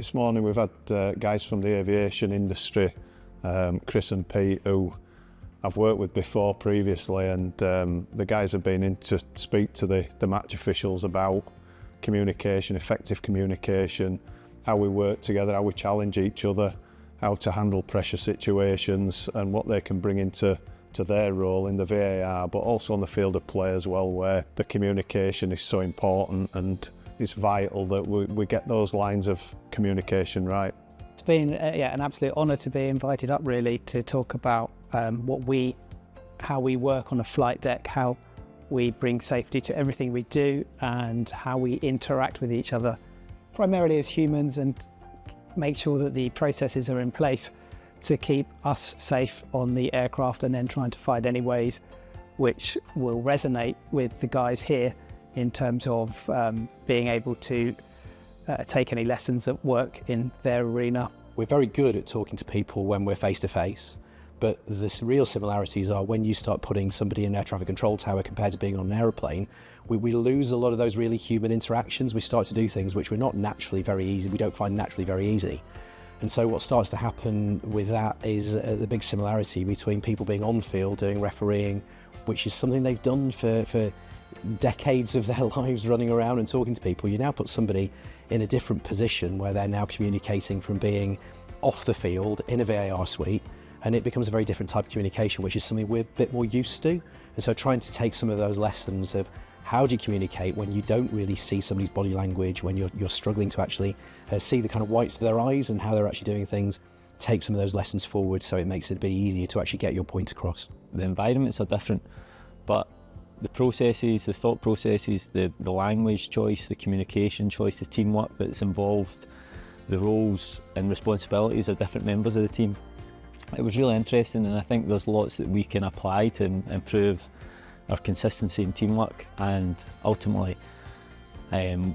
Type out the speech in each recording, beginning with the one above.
This morning we've had guys from the aviation industry, Chris and Pete, who I've worked with before previously, and the guys have been in to speak to the match officials about communication, effective communication, how we work together, how we challenge each other, how to handle pressure situations and what they can bring into their role in the VAR, but also on the field of play as well, where the communication is so important and it's vital that we get those lines of communication right. It's been an absolute honour to be invited up, really, to talk about how we work on a flight deck, how we bring safety to everything we do, and how we interact with each other, primarily as humans, and make sure that the processes are in place to keep us safe on the aircraft, and then trying to find any ways which will resonate with the guys here in terms of being able to take any lessons at work in their arena. We're very good at talking to people when we're face to face, but the real similarities are when you start putting somebody in an air traffic control tower compared to being on an aeroplane, we lose a lot of those really human interactions. We start to do things which we're not naturally very easy, we don't find naturally very easy. And so what starts to happen with that is the big similarity between people being on field, doing refereeing, which is something they've done for decades of their lives, running around and talking to people. You now put somebody in a different position where they're now communicating from being off the field in a VAR suite, and it becomes a very different type of communication, which is something we're a bit more used to. And so trying to take some of those lessons of how do you communicate when you don't really see somebody's body language, when you're struggling to actually see the kind of whites of their eyes and how they're actually doing things, take some of those lessons forward so it makes it a bit easier to actually get your point across. The environments are different, but the processes, the thought processes, the language choice, the communication choice, the teamwork that's involved, the roles and responsibilities of different members of the team. It was really interesting, and I think there's lots that we can apply to improve our consistency in teamwork, and ultimately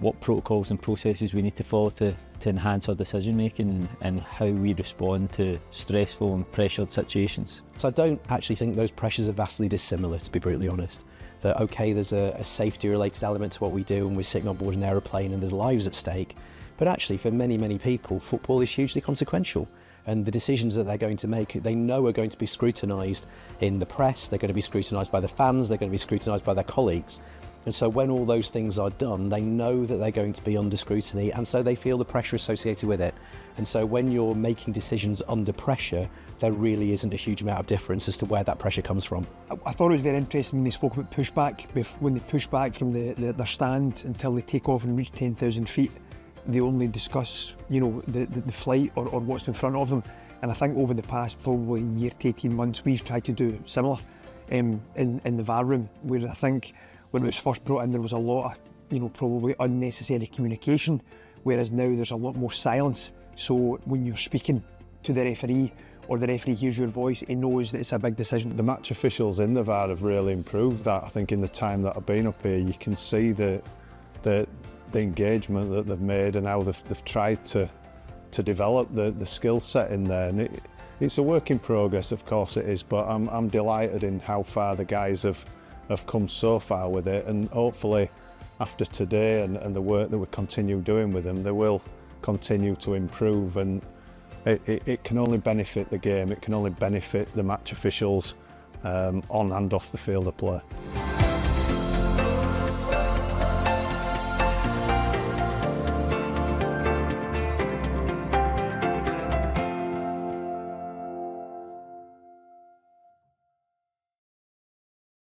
what protocols and processes we need to follow to enhance our decision making and how we respond to stressful and pressured situations. So I don't actually think those pressures are vastly dissimilar, to be brutally honest. That okay, there's a safety related element to what we do when we're sitting on board an aeroplane and there's lives at stake, but actually for many people, football is hugely consequential. And the decisions that they're going to make, they know are going to be scrutinised in the press, they're going to be scrutinised by the fans, they're going to be scrutinised by their colleagues. And so when all those things are done, they know that they're going to be under scrutiny, and so they feel the pressure associated with it. And so when you're making decisions under pressure, there really isn't a huge amount of difference as to where that pressure comes from. I thought it was very interesting when they spoke about pushback. When they push back from their stand until they take off and reach 10,000 feet, they only discuss, the flight or what's in front of them. And I think over the past probably year to 18 months, we've tried to do similar in the VAR room, where I think when it was first brought in, there was a lot of, probably unnecessary communication, whereas now there's a lot more silence. So when you're speaking to the referee, or the referee hears your voice, he knows that it's a big decision. The match officials in the VAR have really improved that. I think in the time that I've been up here, you can see the engagement that they've made and how they've tried to develop the skill set in there. And it's a work in progress, of course it is, but I'm delighted in how far the guys have come so far with it, and hopefully after today and the work that we continue doing with them, they will continue to improve, and it can only benefit the game, it can only benefit the match officials on and off the field of play.